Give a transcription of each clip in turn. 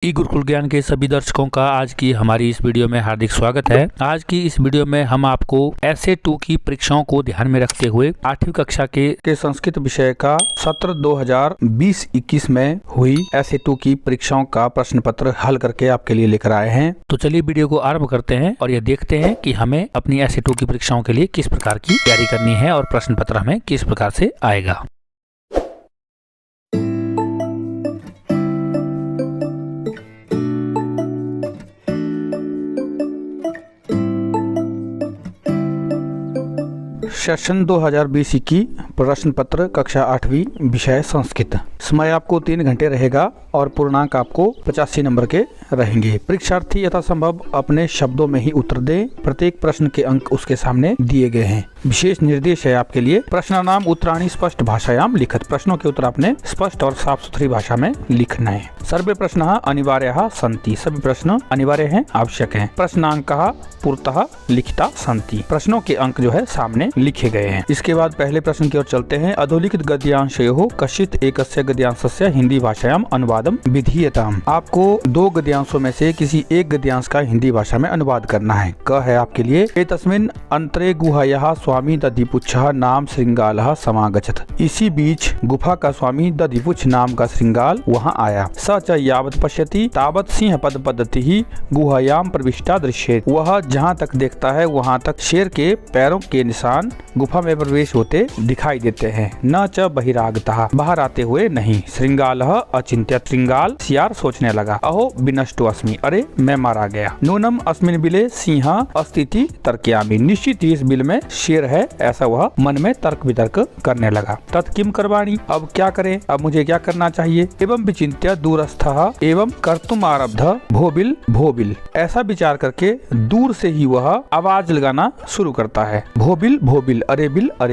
ई गुरुकुल ज्ञान के सभी दर्शकों का आज की हमारी इस वीडियो में हार्दिक स्वागत है। आज की इस वीडियो में हम आपको एसए 2 की परीक्षाओं को ध्यान में रखते हुए 8वीं कक्षा के संस्कृत विषय का सत्र 2020-21 में हुई एसए 2 की परीक्षाओं का प्रश्न पत्र हल करके आपके लिए लेकर आए हैं। तो चलिए वीडियो को आरंभ करते हैं और ये देखते हैं कि हमें अपनी एसए 2 की परीक्षाओं के लिए किस प्रकार की तैयारी करनी है और प्रश्न पत्र हमें किस प्रकार से आएगा। सेशन 2020 की प्रश्न पत्र कक्षा 8वीं विषय संस्कृत। समय आपको 3 घंटे रहेगा और पूर्णांक आपको 85 नंबर के रहेंगे। परीक्षार्थी यथासंभव अपने शब्दों में ही उत्तर दें। प्रत्येक प्रश्न के अंक उसके सामने दिए गए हैं। विशेष निर्देश है आपके लिए, प्रश्नानाम उत्तराणि स्पष्ट भाषायाम लिखित। प्रश्नों के उत्तर आपने स्पष्ट और साफ सुथरी भाषा में लिखना है। सर्वे प्रश्न अनिवार्य सन्ति, सभी प्रश्न अनिवार्य हैं, आवश्यक हैं। प्रश्नांक पूर्तः लिखिता सन्ति, प्रश्नों के अंक जो है सामने लिखे गए हैं। इसके बाद पहले प्रश्न की ओर चलते हैं। अधोलिखित गद्यांशयोः कश्चित् एकस्य गद्यांशस्य हिंदी भाषायाम अनुवादम विधीयताम्। आपको 2 गद्यांशों में से किसी एक गद्यांश का हिंदी भाषा में अनुवाद करना है। क है आपके लिए, एतस्मिन् अंतरे गुहायाः स्वामी दधिपुच्छः नाम श्रृंगालः समागच्छत्। इसी बीच गुफा का स्वामी दधिपुच्छ नाम का श्रृंगाल वहाँ आया। स च यावत् पश्यति तावत् सिंह पद पद्धति गुहायाम प्रविष्टा दृश्येत। वह जहाँ तक देखता है वहाँ तक शेर के पैरों के निशान गुफा में प्रवेश होते दिखाई देते हैं। न च बहिरागतः, बाहर आते हुए नहीं। श्रृंगालः अचिन्त्यत्, श्रृंगाल सियार सोचने लगा। अहो विनष्टो अस्मि, अरे मैं मारा गया। नूनम अस्मिन् बिले सिंह अस्तीति तर्कयामि, निश्चित ही इस बिल में शेर है, ऐसा वह मन में तर्क वितर्क करने लगा। तत् किम करवाणि, अब क्या करें, अब मुझे क्या करना चाहिए। एवं विचिन्त्य दूरस्थः एवं कर्तुम आरब्ध भोबिल भोबिल, ऐसा विचार करके दूर से ही वह आवाज लगाना शुरू करता है। भोबिल भोबिल अरे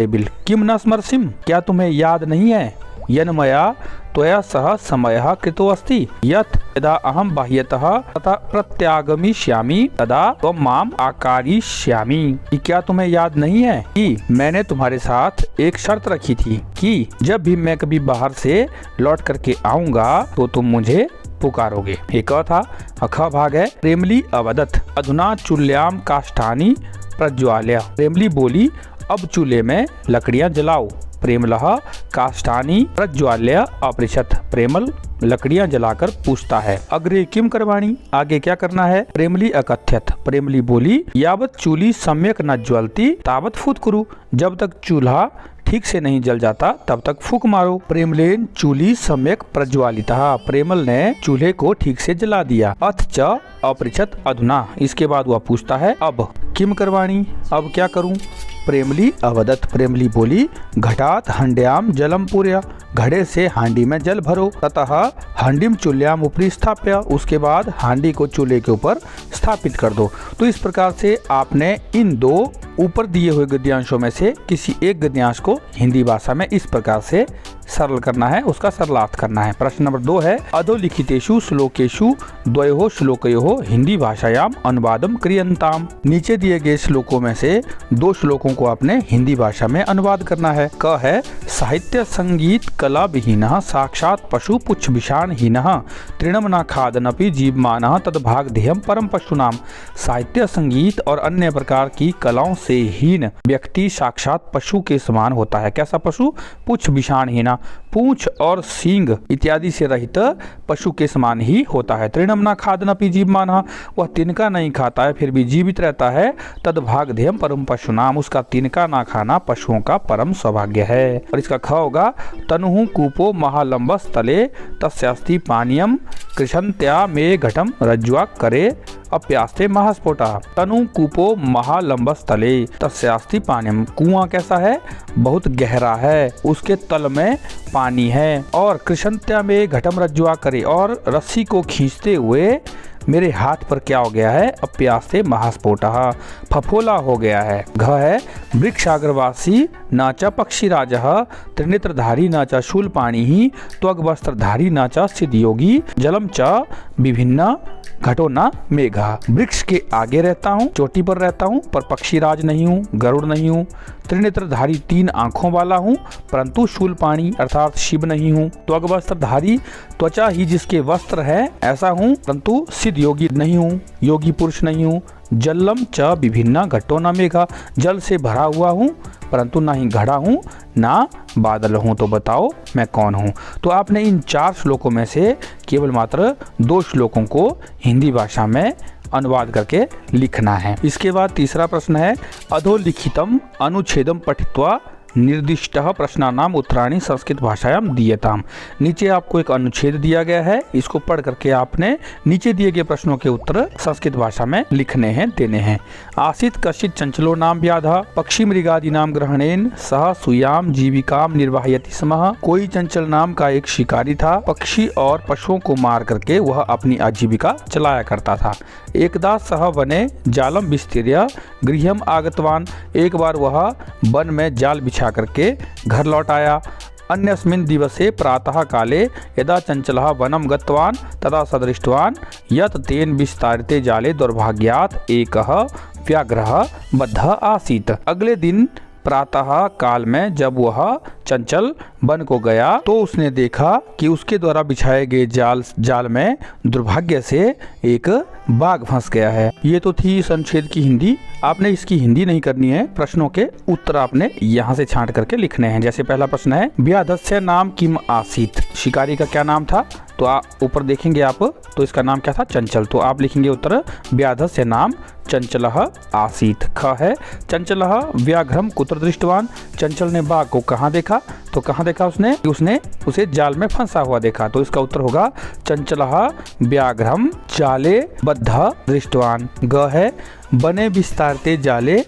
बिल किम न स्मरसिम, क्या तुम्हें याद नहीं है। यन्मया त्वया सह समयः कृतो अस्ति यत् यदा अहम बाह्यतः तथा प्रत्यागमिष्यामि तदा त्वं माम आकारिष्यामि। क्या तुम्हें याद नहीं है कि मैंने तुम्हारे साथ एक शर्त रखी थी कि जब भी मैं कभी बाहर से लौट करके आऊंगा तो तुम मुझे पुकारोगे। एक था। अख भाग है। प्रेमली अवदत् अधुना चुल्याम काष्ठानि प्रज्वाल्य। प्रेमली बोली, अब चूल्हे में लकड़ियां जलाओ। प्रेमलः काष्ठानि प्रज्वाल्य अपृच्छत्, प्रेमल लकड़ियां जलाकर पूछता है। अग्रे किम करवाणी, आगे क्या करना है। प्रेमली अकथ्यत, प्रेमली बोली, यावत् चूली सम्यक न ज्वलती तावत् फुत्कुरु, जब तक चूल्हा ठीक से नहीं जल जाता तब तक फूंक मारो। प्रेमलेन चूली सम्यक प्रज्वालिता, प्रेमल ने चूल्हे को ठीक से जला दिया। अथ च अपृच्छत् अधुना, इसके बाद वह पूछता है अब किम करवाणी, अब क्या करूं। प्रेमली अवदत्, प्रेमली बोली, घटात हंड्याम जलम पूर्य, घड़े से हांडी में जल भरो। ततः हांडीम चूल्याम ऊपरी स्थाप्य, उसके बाद हांडी को चूल्हे के ऊपर स्थापित कर दो। तो इस प्रकार से आपने इन 2 ऊपर दिए हुए गद्यांशों में से किसी एक गद्यांश को हिंदी भाषा में इस प्रकार से सरल करना है, उसका सरलार्थ करना है। प्रश्न नंबर 2 है। अधोलिखितेषु श्लोकेषु द्वयोः श्लोकयोः हिंदी भाषायाम अनुवादम क्रियन्ताम। नीचे दिए गए श्लोकों में से 2 श्लोकों को आपने हिंदी भाषा में अनुवाद करना है। क है। साहित्य संगीत कला विहीनः साक्षात् पशु पुच्छ विषाणहीनः तृणम न खादनपि जीवमानः तद्भाग ध्येयम् परम पशुनाम। साहित्य संगीत और अन्य प्रकार की कलाओं से हीन व्यक्ति साक्षात पशु के समान होता है। कैसा पशु। पुच्छ विषाणहीना, पूंछ और सींग इत्यादि से रहित पशु के समान ही होता है। तृणम न खादनपि जीवमानः, वह तिनका नहीं खाता है फिर भी जीवित रहता है। तद्भाग ध्येयम् परम पशुनाम, उसका तिनका ना खाना पशुओं का परम सौभाग्य है। और इसका ख होगा। तनुः कूपो महालंबस तले तस्यास्ति पानीयम कृशन्त्या मे घटम रज्ज्वा करे अप्यास्ते महास्फोटा। तनु कूपो महालंबस तले तस्यास्ति पानीयम, कुआं कैसा है, बहुत गहरा है, उसके तल में पानी है। और कृशन्त्या में घटम रज्ज्वा करे, और रस्सी को खींचते हुए मेरे हाथ पर क्या हो गया है, अप्यास्ते महास्फोटः, फफोला हो गया है। घ है। वृक्षाग्रवासी न च पक्षीराजः त्रिनेत्रधारी न च शूलपाणिः त्वग्वस्त्रधारी न च सिद्धयोगी जलम च विभिन्न घटो न मेघा। वृक्ष के आगे रहता हूँ, चोटी पर रहता हूँ, पर पक्षी राज नहीं हूँ, गरुड़ नहीं हूँ। त्रिनेत्रधारी 3 आंखों वाला हूँ, परंतु शूलपाणी अर्थात शिव नहीं हूँ। त्वग वस्त्रधारी त्वचा ही जिसके वस्त्र है ऐसा हूँ, परंतु सिद्ध योगी नहीं हूँ, योगी पुरुष नहीं हूँ। जलम च विभिन्न घटो न मेघा, जल से भरा हुआ हूँ परंतु ना ही घड़ा हूँ ना बादल हूँ। तो बताओ मैं कौन हूँ। तो आपने इन 4 श्लोकों में से केवल मात्र 2 श्लोकों को हिंदी भाषा में अनुवाद करके लिखना है। इसके बाद तीसरा प्रश्न है, अधोलिखितम अनुच्छेदम पठित्वा निर्दिष्टः प्रश्नानाम उत्तराणि संस्कृत भाषायाम दीयताम। नीचे आपको एक अनुच्छेद दिया गया है, इसको पढ़ करके आपने नीचे दिए गए प्रश्नों के उत्तर संस्कृत भाषा में लिखने हैं, देने हैं। आसीत कश्चित् चंचलो नाम व्याधः पक्षी मृगादि नाम ग्रहणेन सह सुयाम जीविकाम निर्वाहयति स्म। कोई चंचल नाम का एक शिकारी था, पक्षी और पशुओं को मार करके वह अपनी आजीविका चलाया करता था। एकदा सह वने जालम विस्तीर्य गृहम आगतवान, एक बार वह वन में जाल बिछा करके घर लौट आया। अन्यस्मिन् दिवसे प्रातः काले यदा चंचलः वनं गतवान तदा सदृष्टवान यत् तेन विस्तारिते जाले दुर्भाग्यात् एकः व्याघ्रः बद्धः आसीत्। अगले दिन प्रातः काल में जब वह चंचल वन को गया तो उसने देखा कि उसके द्वारा बिछाए गए जाल में दुर्भाग्य से एक बाघ फंस गया है। ये तो थी इस अनुच्छेद की हिंदी। आपने इसकी हिंदी नहीं करनी है, प्रश्नों के उत्तर आपने यहाँ से छांट करके लिखने हैं। जैसे पहला प्रश्न है, व्याधस्य नाम किम आसीत, शिकारी का क्या नाम था। तो ऊपर देखेंगे आप तो इसका नाम क्या था, चंचल। तो आप लिखेंगे उत्तर व्याधस्य नाम चंचलः आसीत। ख है, चंचलः व्याघ्रम कुत्र दृष्टवान, चंचल ने बाघ को कहाँ देखा। तो कहाँ देखा उसने उसे जाल में फंसा हुआ देखा। तो इसका उत्तर होगा चंचलः व्याघ्रम जाले बद्ध दृष्टवान। ग है, बने विस्तारते जाले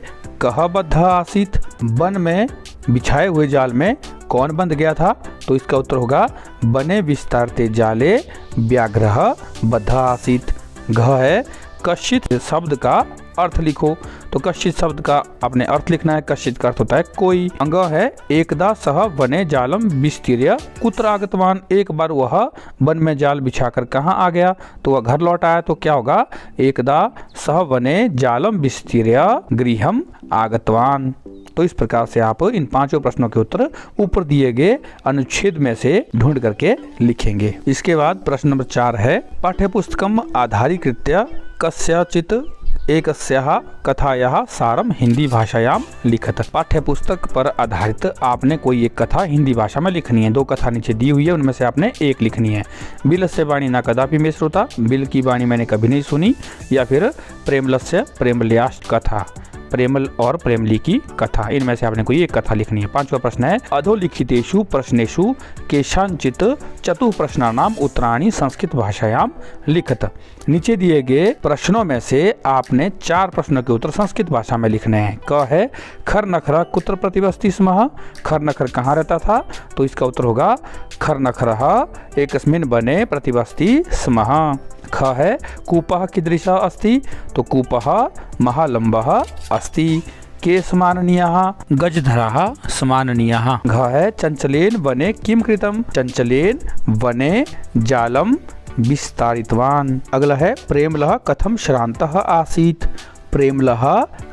कह बद्ध आसीत, वन में बिछाए हुए जाल में कौन बंध गया था। तो इसका उत्तर होगा बने विस्तारते जाले व्याघ्रः बद्ध आसीत। घ है, कश्चित् शब्द का अर्थ लिखो। तो कश्चित् शब्द का आपने अर्थ लिखना है। कश्चित् का अर्थ होता है कोई। अंग है, एकदा सह वने जालम विस्तीर्य कुत्र आगतवान, एक बार वह वन में जाल बिछाकर कहाँ आ गया। तो वह घर लौट आया। तो क्या होगा, एकदा सह वने जालम विस्तीर्य गृहम आगतवान। तो इस प्रकार से आप इन 5 प्रश्नों के उत्तर ऊपर दिए गए अनुच्छेद में से ढूंढ करके लिखेंगे। इसके बाद प्रश्न नंबर 4 है, पाठ्यपुस्तकम आधारीकृत्य कस्यचित् एकस्याः कथायाः सारम हिंदी भाषायाम लिखत। पाठ्यपुस्तक पर आधारित आपने कोई एक कथा हिंदी भाषा में लिखनी है। 2 कथा नीचे दी हुई है, उनमें से आपने एक लिखनी है। बिलस्य वाणी ना कदापि में श्रोता, बिल की वाणी मैंने कभी नहीं सुनी, या फिर प्रेमलस्य प्रेमल्याश्च कथा, प्रेमल और प्रेमली की कथा। इनमें से आपने कोई एक कथा लिखनी है। 5वां प्रश्न है, अधोलिखितेषु प्रश्नेषु केषांचित् चतुः प्रश्नानाम उत्तराणि संस्कृत भाषायाम लिखत। नीचे दिए गए प्रश्नों में से आपने 4 प्रश्नों के उत्तर संस्कृत भाषा में लिखने हैं। क है, खर नखर कुत्र प्रतिवसति स्म, खर नखर कहाँ रहता था। तो इसका उत्तर होगा खर नखरः एकस्मिन् वने प्रतिवसति स्म। ख है, कूपः कीदृशः अस्ति। तो कूपः महालम्बः अस्ति। के समाननीयः, गजधरः समाननीयः। घ है, चंचलेन वने किं कृतं, चंचलेन वने जालम विस्तारितवान। अगला है, प्रेमलः कथम श्रान्तः आसीत्, प्रेमलः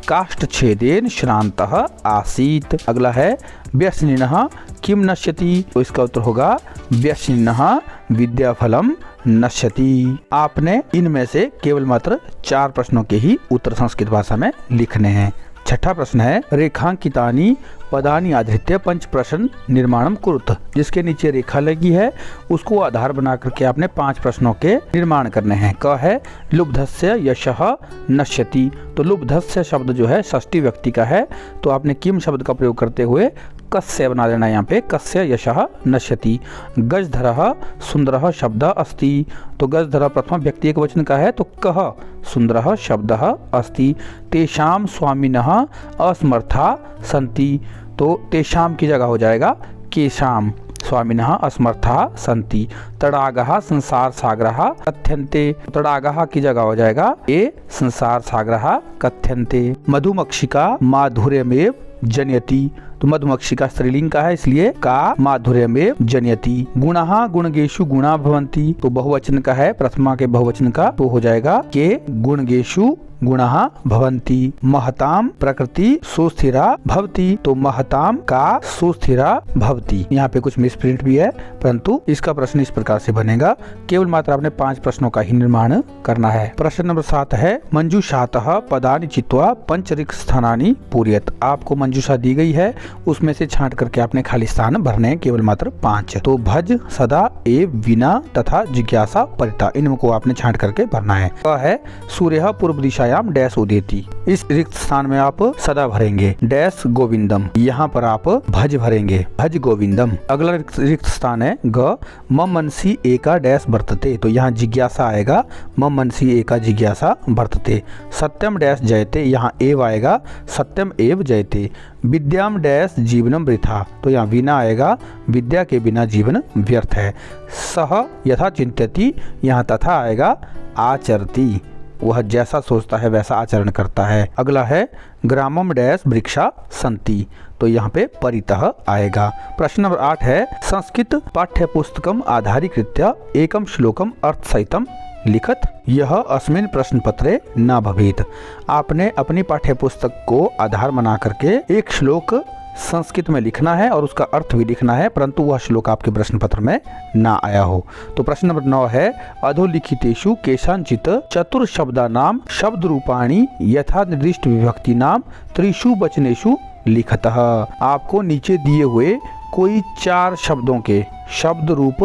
काष्ठछेदेन श्रान्तः आसीत्। अगला है, व्यसनिनः किं नश्यति। तो इसका उत्तर होगा व्यसनिनः विद्याफलम नश्यति। आपने इनमें से केवल मात्र 4 प्रश्नों के ही उत्तर संस्कृत भाषा में लिखने हैं। 6ठा प्रश्न है, रेखांकितानि पदानि आधृत्य 5 प्रश्न निर्माणम कुरुत। जिसके नीचे रेखा लगी है उसको आधार बना करके आपने 5 प्रश्नों के निर्माण करने हैं। क है, लुब्धस्य यशः नश्यति। तो लुब्धस्य शब्द जो है षष्ठी व्यक्ति का है, तो आपने किम शब्द का प्रयोग करते हुए कस्य बना लेना। यहाँ पे कस्य यशः नश्यति। गजधरः सुंदरः शब्दः अस्ति। तो गजधरः प्रथम व्यक्ति एक वचन का है, तो कः सुंदरः शब्दः अस्ति। तेषां स्वामिनः असमर्था सन्ति। तो तेषां की जगह हो जाएगा केषां स्वामिनः असमर्था सन्ति। तडागः संसार सागरः कथ्यन्ते। तडागः की जगह हो जाएगा ये संसार सागरः कथ्यन्ते। मधुमक्षिका माधुर्यमेव जनयति। तो तो मधुमक्षी का स्त्रीलिंग का है, इसलिए का माधुर्यमेव जनयति। गुणः गुणगेषु गुणा भवन्ति, तो बहुवचन का है, प्रथमा के बहुवचन का, तो हो जाएगा के गुणगेषु गुणः भवन्ति। महताम प्रकृति सुस्थिरा भवति, तो महताम का सुस्थिरा भवति। यहाँ पे कुछ मिसप्रिंट भी है, परंतु इसका प्रश्न इस प्रकार से बनेगा। केवल मात्र आपने 5 प्रश्नों का ही निर्माण करना है। प्रश्न नंबर 7 है मंजूषातः पदानि चित्वा पंचरिक्त स्थानानि पूरयत। आपको मंजूषा दी गई है, उसमें से छांट करके आपने खाली स्थान भरने हैं, केवल मात्र 5। तो भज, सदा, एव, विना तथा जिज्ञासा, परिता, इनको आपने छांट करके भरना है। वह है सूर्य पूर्व दिशायाम डैश उदेति। इस रिक्त स्थान में आप सदा भरेंगे डैश गोविंदम, यहाँ पर आप भज भरेंगे भज गोविंदम। अगला रिक्त स्थान है ग मम मनसी एका डैश वर्तते, तो यहाँ जिज्ञासा आएगा, मम मनसी एका जिज्ञासा वर्तते। सत्यम डैश जयते, यहाँ एव आएगा, सत्यम एव जयते। विद्याम डैश जीवनम वृथा, तो यहाँ विना आएगा, विद्या के बिना जीवन व्यर्थ है। सह यथा चिंत्यति, यहाँ तथा आएगा, आचरती, वह जैसा सोचता है वैसा आचरण करता है। अगला है ग्रामम डैश वृक्षा संति, तो यहाँ पे परितः आएगा। प्रश्न नंबर 8 है संस्कृत पाठ्य पुस्तकम आधारीकृत्य एकम श्लोकम अर्थ सहितम लिखत, यह अस्मिन् प्रश्न पत्रे न भवेत। आपने अपनी पाठ्य पुस्तक को आधार बना करके एक श्लोक संस्कृत में लिखना है और उसका अर्थ भी लिखना है, परंतु वह श्लोक आपके प्रश्न पत्र में ना आया हो। तो प्रश्न नंबर 9 है अधोलिखितेषु केषांचित चतुर्शब्दानां शब्द रूपाणि यथा निर्दिष्ट विभक्ति नाम त्रिषु वचनेषु लिखतः। आपको नीचे दिए हुए कोई 4 शब्दों के शब्द रूप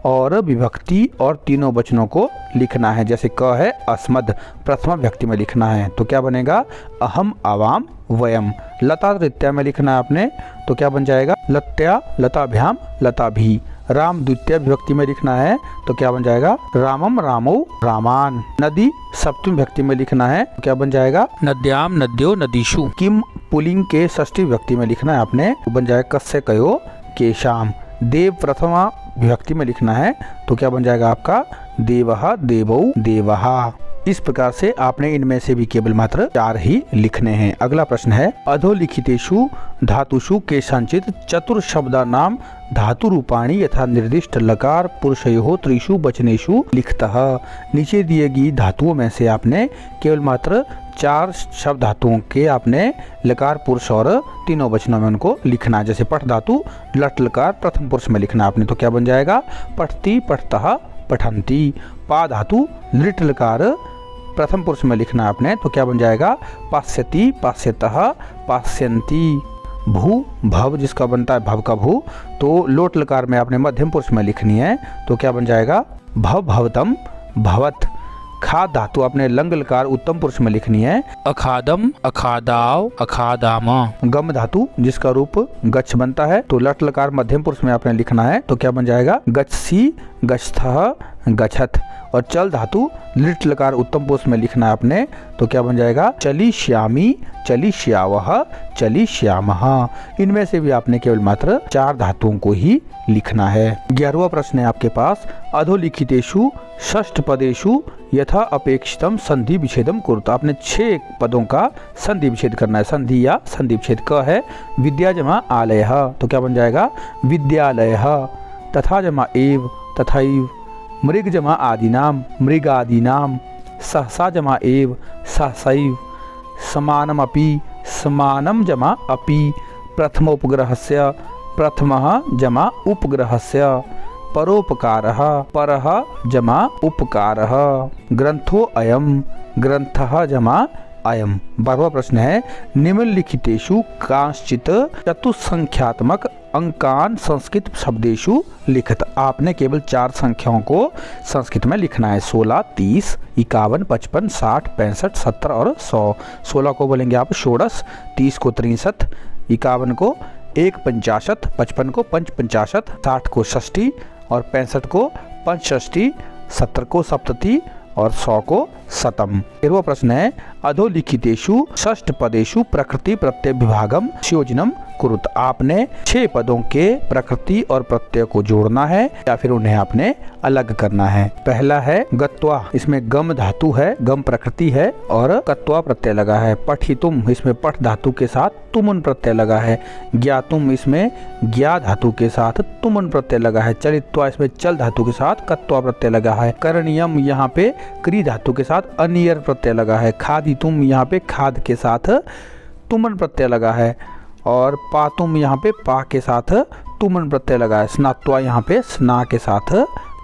और विभक्ति और तीनों वचनों को लिखना है। जैसे क है अस्मद, प्रथमा विभक्ति में लिखना है, तो क्या बनेगा अहम, आवाम, वयम। लता तृतीया में लिखना है आपने, तो क्या बन जाएगा लत्या, लताभ्याम, लताभी। राम द्वितीय विभक्ति में लिखना है, तो क्या बन जाएगा रामम, रामो, रामान। नदी सप्तमी विभक्ति में लिखना है, तो क्या बन जाएगा नद्याम, नद्यो, नदीषु। किम पुल्लिंग के षष्ठी विभक्ति में लिखना है आपने, तो बन जाएगा कस्य, कयो, केशाम। देव प्रथमा विभक्ति में लिखना है, तो क्या बन जाएगा आपका देवः, देवौ, देवः। इस प्रकार से आपने इनमें से भी केवल मात्र 4 ही लिखने हैं। अगला प्रश्न है अधोलिखितेषु धातुषु केषांचित चतुर्शब्दानां धातु रूपाणि यथा निर्दिष्ट लकार पुरुषयोः त्रिषु वचनेषु लिखतः। नीचे दिए गई धातुओं में से आपने केवल मात्र 4 शब्द धातुओं के आपने लकार पुरुष और तीनों वचनों में उनको लिखना है। जैसे पठ धातु लट लकार प्रथम पुरुष में लिखना आपने, तो क्या बन जाएगा पठती, पठतः, पठन्ति। पा धातु लिट लकार प्रथम पुरुष में लिखना आपने, तो क्या बन जाएगा पास्यति, पास्यतः, पास्यन्ति। भू भव जिसका बनता है भव का भू, तो लोट लकार में आपने मध्यम पुरुष में लिखनी है, तो क्या बन जाएगा भव, भवतम, भवत। खाद धातु आपने लंग लकार उत्तम पुरुष में लिखनी है, अखादम, अखादाव, अखादामा। गम धातु जिसका रूप गच्छ बनता है, तो लट लकार मध्यम पुरुष में आपने लिखना है, तो क्या बन जाएगा गच्छसी, गच्छथः, गच्छत। और चल धातु लिट लकार उत्तम पुरुष में लिखना है आपने, तो क्या बन जाएगा चली श्यामी, चली श्यावः, चली श्यामः। इनमें से भी आपने केवल मात्र 4 धातुओं को ही लिखना है। 11वां प्रश्न है आपके पास अधोलिखितेषु षष्ठ पदेषु यथा अपेक्षितम संधि विच्छेदम कुरुत। आपने 6 पदों का संधि विच्छेद करना है। संधि या संधि विच्छेद क है विद्या जमा आलयः, तो क्या बन जाएगा विद्यालयः। तथा जमा एव, तथैव। मृग जमा आदिनाम, मृगादीनाम। सहसा जमा एव, सहसैव। समानम अपि, समानम जमा अपि। प्रथमोपग्रहस्य, प्रथमः जमा उपग्रहस्य। परोपकारः, परः जमा उपकारः। ग्रंथो अयम, ग्रंथः जमा अयम। 12वां प्रश्न है निम्नलिखितेषु कांश्चित् चतुस्संख्यात्मक अंकान संस्कृत शब्देषु लिखत। आपने केवल 4 संख्याओं को संस्कृत में लिखना है। 16, 30, 51, 55, 60, 65, 70 और 100। 16 को बोलेंगे आप षोडश, 30 को 63, 51 को 1 55 को 5 55, 60 को षष्ठी और 65 को पंचषष्ठी, 70 को सप्तती और 100 को शतम। 13वां प्रश्न है अधोलिखितेषु षष्ठ पदेषु प्रकृति प्रत्यय विभागम संयोजनम कुरुत। आपने 6 पदों के प्रकृति और प्रत्यय को जोड़ना है या फिर उन्हें आपने अलग करना है। पहला है गत्वा, इसमें गम धातु है, गम प्रकृति है और कत्वा प्रत्यय लगा है। पठितुम, इसमें पठ धातु के साथ तुमुन प्रत्यय लगा है। ज्ञातुम, इसमें ज्ञा धातु के साथ तुमुन प्रत्यय लगा है। चलित्वा, इसमें चल धातु के साथ कत्वा प्रत्यय लगा है। करणीयम, यहाँ पे क्री धातु के साथ अनियर प्रत्यय लगा है। खादितुम, यहाँ पे खाद के साथ तुमन प्रत्यय लगा है और पातुम, यहाँ पे पा के साथ तुमन प्रत्यय लगा है। स्नात्वा, यहाँ पे स्ना के साथ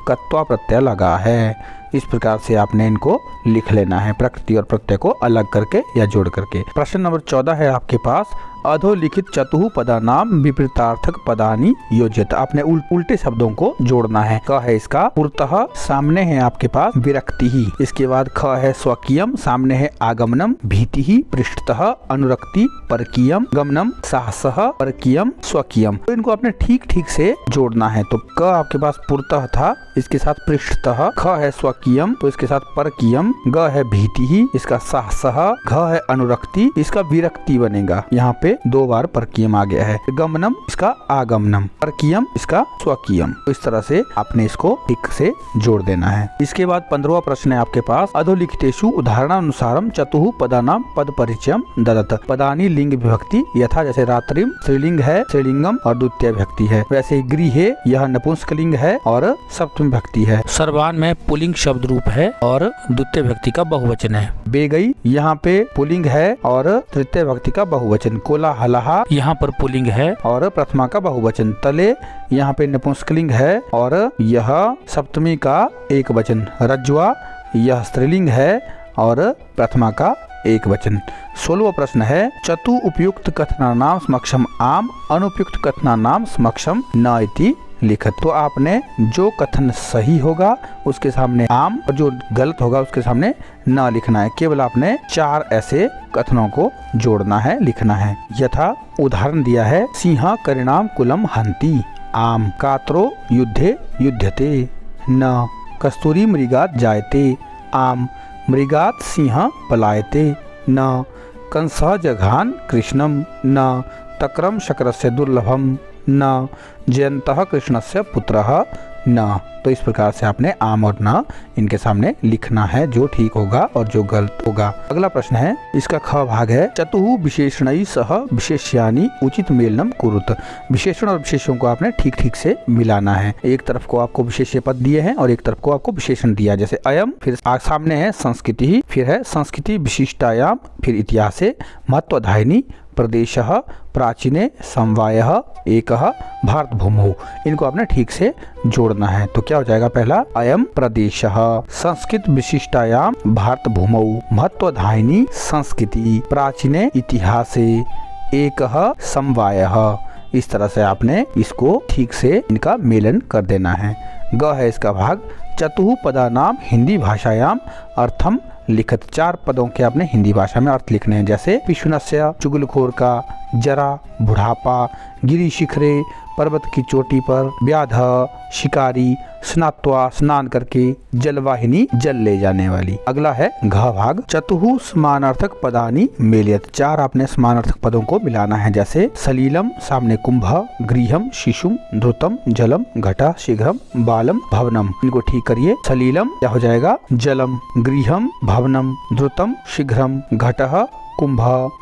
कत्वा प्रत्यय लगा है। इस प्रकार से आपने इनको लिख लेना है, प्रकृति और प्रत्यय को अलग करके या जोड़ करके। प्रश्न नंबर 14 है आपके पास, अधोलिखित चतुः पदानाम विपरीतार्थक पदानि योज्यत। आपने उल्टे शब्दों को जोड़ना है। क है इसका पुरतः, सामने है आपके पास विरक्ति ही। इसके बाद ख है स्वकीयम, सामने है आगमनम। भीति ही पृष्ठतः, अनुरक्ति परकीयम, गमनम साहसः, परकीयम स्वकीयम। तो इनको आपने ठीक ठीक से जोड़ना है। तो क आपके पास पुरतः था, इसके साथ पृष्ठतः। ख है स्वकीयम, तो इसके साथ परकीयम। ग है भीति ही, इसका साहसः। घ है अनुरक्ति, इसका विरक्ति बनेगा। यहाँ पे 2 बार परकीयम आ गया है। गमनम, इसका आगमनम। परकीयम, इसका स्वकीयम। तो इस तरह से आपने इसको ठीक से जोड़ देना है। इसके बाद 15वां प्रश्न है आपके पास, अधोलिखितेषु उदाहरणानुसारम चतुः पदानाम पद परिचयम ददत। पदानी लिंग विभक्ति यथा, जैसे रात्रिम स्त्रीलिंग है, स्त्रीलिंगम और द्वितीय विभक्ति है। वैसे ही गृहे, यह नपुंसकलिंग है और सप्तमी विभक्ति है। सर्वान में पुल्लिंग शब्द रूप है और द्वितीय विभक्ति का बहुवचन है। बेगई, यहाँ पे पुल्लिंग है और तृतीय विभक्ति का बहुवचन। कोलाहलहा, यहाँ पर पुल्लिंग है और प्रथमा का बहुवचन। तले, यहाँ पे नपुंसकलिंग है और यह सप्तमी का एक वचन। रज्वा, यह स्त्रीलिंग है और प्रथमा का एक वचन। 16वां प्रश्न है, चतु उपयुक्त कथनानाम समक्षम आम, अनुपयुक्त कथनानाम समक्षम न इति लिखत। तो आपने जो कथन सही होगा उसके सामने आम और जो गलत होगा उसके सामने न लिखना है। केवल आपने 4 ऐसे कथनों को जोड़ना है, लिखना है। यथा उदाहरण दिया है, सिंह करिणाम कुलम हंति। आम, कात्रो युद्धे युध्यते। न कस्तूरी मृगात जायते। आम, मृगात सिंह पलायते। न कंसः जघान कृष्णम। न तक्रम शक्रस्य दुर्लभम। न जयंतः कृष्णस्य पुत्रः न। तो इस प्रकार से आपने आम और न इनके सामने लिखना है, जो ठीक होगा और जो गलत होगा। अगला प्रश्न है, इसका ख भाग है, चतुः विशेषणैः सह विशेष्यानि उचित मेलनम कुरुत। विशेषण और विशेषों को आपने ठीक ठीक से मिलाना है। एक तरफ को आपको विशेष्य पद दिए हैं और एक तरफ को आपको विशेषण दिया, जैसे अयम, फिर सामने है संस्कृति, फिर है संस्कृति विशिष्टायाम, फिर इतिहासे महत्वधायिनी प्रदेशः प्राचीने समवायः एकः भारत भूमौ। इनको आपने ठीक से जोड़ना है। तो क्या हो जाएगा, पहला अयम प्रदेशः संस्कृत विशिष्टायाम भारत भूमौ महत्वधायिनी संस्कृति प्राचीने इतिहासे एकः समवायः। इस तरह से आपने इसको ठीक से इनका मेलन कर देना है। ग है इसका भाग, चतुः पदानाम हिंदी भाषायाम अर्थम लिखत। 4 पदों के आपने हिंदी भाषा में अर्थ लिखने हैं, जैसे पिशुनस्य, चुगलखोर का, जरा बुढ़ापा, गिरी शिखरे पर्वत की चोटी पर, व्याध शिकारी, स्नात्वा स्नान करके, जलवाहिनी जल ले जाने वाली। अगला है घ भाग, चतुः समानार्थक पदानि मेलियत। 4 आपने समानार्थक पदों को मिलाना है, जैसे सलीलम सामने कुंभ, गृहम शिशुम, ध्रुतम जलम, घटा शीघ्रम, बालम भवनम। इनको ठीक करिए। सलीलम क्या हो जाएगा, जलम, गृहम भवनम, ध्रुतम शीघ्रम, घटः कुंभ,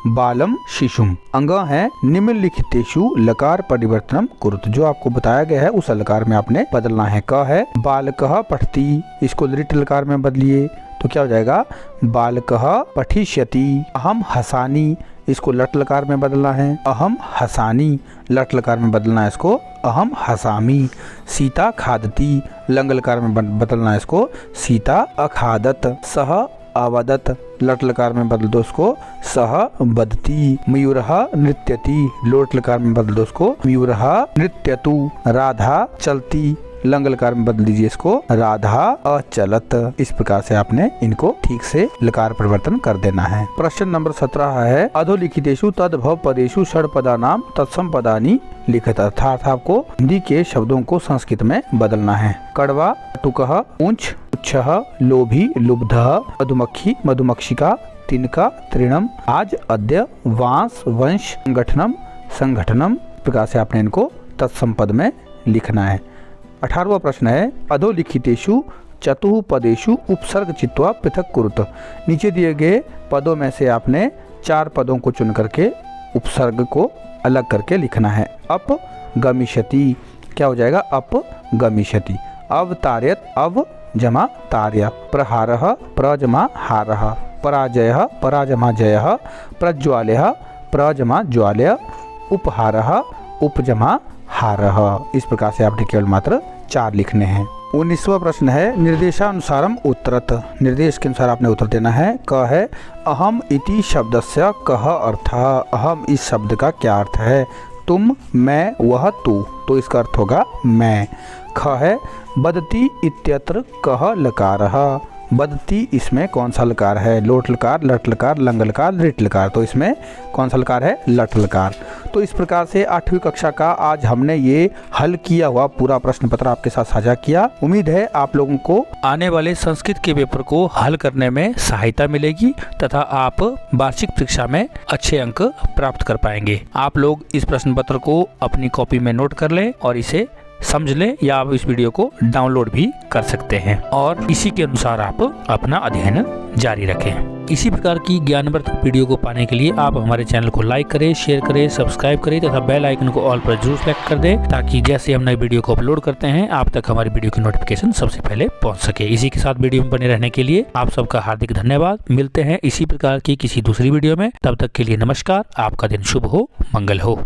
बालम शिशुम। अंग है निम्नलिखितेषु लकार परिवर्तनम कुरुत। जो आपको बताया गया है उस लकार में आपने बदलना है। क है बालकः पठति, इसको लिट लकार में बदलिए तो क्या हो जाएगा, बालकः पठिष्यति। अहम हसानी, इसको लट लकार में बदलना है, अहम हसानी। लट लकार में बदलना है इसको, अहम हसामी। सीता खादती, लंग लकार में बदलना है इसको, सीता अखादत। सह अवदत, लट लकार में बदल दो उसको, सह बदती। मयूरः नृत्यति, लोट लकार में बदल दो उसको, मयूरः नृत्यतु। राधा चलती, लंग लकार में बदल दीजिए इसको, राधा अचलत। इस प्रकार से आपने इनको ठीक से लकार परिवर्तन कर देना है। प्रश्न नंबर 17 है, अधोलिखितेषु तद्भव पदेषु षड पदानाम तत्सम पदानि लिखित। अर्थात आपको हिंदी के शब्दों को संस्कृत में बदलना है। कड़वा, टुकः, ऊंच, उच्छः, लोभी, लुब्धः, मधुमक्खी, मधुमक्षिका, तिनका, तृणम, आज, अद्य, वांस, वंश, संगठनम, संघटनम। प्रकार से आपने इनको तत्सम पद में लिखना है। 18वां प्रश्न है अधोलिखितेषु चतुः पदेषु उपसर्ग चित्वा पृथक कुरुत। नीचे दिए गए पदों में से आपने 4 पदों को चुन करके उपसर्ग को अलग करके लिखना है। अप गमिष्यति, क्या हो जाएगा? अप गमिष्यति। अवतार्यत, अव जमा तार्य। प्रहारः, प्र जमा हारः। पराजयः, परा जमा जयः। प्रज्वाल्यः, प्र जमा ज्वाल्य। उपहारः, उप जमा हारः। इस प्रकार से आपने केवल मात्र 4 लिखने हैं। 19वां प्रश्न है निर्देशानुसारम उत्तरत। निर्देश के अनुसार आपने उत्तर देना है। क है अहम इति शब्दस्य कः अर्थः। अहम इस शब्द का क्या अर्थ है? तुम, मैं, वह, तू। तो इसका अर्थ होगा मैं। ख है बदति इत्यत्र कः लकारः। बदती, इसमें कौन सा लकार है? लोट लकार, लट लकार, लंग लकार, लिट लकार। तो इसमें कौन सा लकार है? लट लकार। तो इस प्रकार से 8वीं कक्षा का आज हमने ये हल किया हुआ पूरा प्रश्न पत्र आपके साथ साझा किया। उम्मीद है आप लोगों को आने वाले संस्कृत के पेपर को हल करने में सहायता मिलेगी तथा आप वार्षिक परीक्षा में अच्छे अंक प्राप्त कर पाएंगे। आप लोग इस प्रश्न पत्र को अपनी कॉपी में नोट कर लें और इसे समझ लें, या आप इस वीडियो को डाउनलोड भी कर सकते हैं और इसी के अनुसार आप अपना अध्ययन जारी रखें। इसी प्रकार की ज्ञानवर्धक वीडियो को पाने के लिए आप हमारे चैनल को लाइक करें, शेयर करें, सब्सक्राइब करें तथा बेल आइकन को ऑल पर जरूर सेलेक्ट कर दें, ताकि जैसे हम नई वीडियो को अपलोड करते हैं आप तक हमारी वीडियो की नोटिफिकेशन सबसे पहले पहुंच सके। इसी के साथ वीडियो में बने रहने के लिए आप सबका हार्दिक धन्यवाद। मिलते हैं इसी प्रकार की किसी दूसरी वीडियो में, तब तक के लिए नमस्कार। आपका दिन शुभ हो, मंगल हो।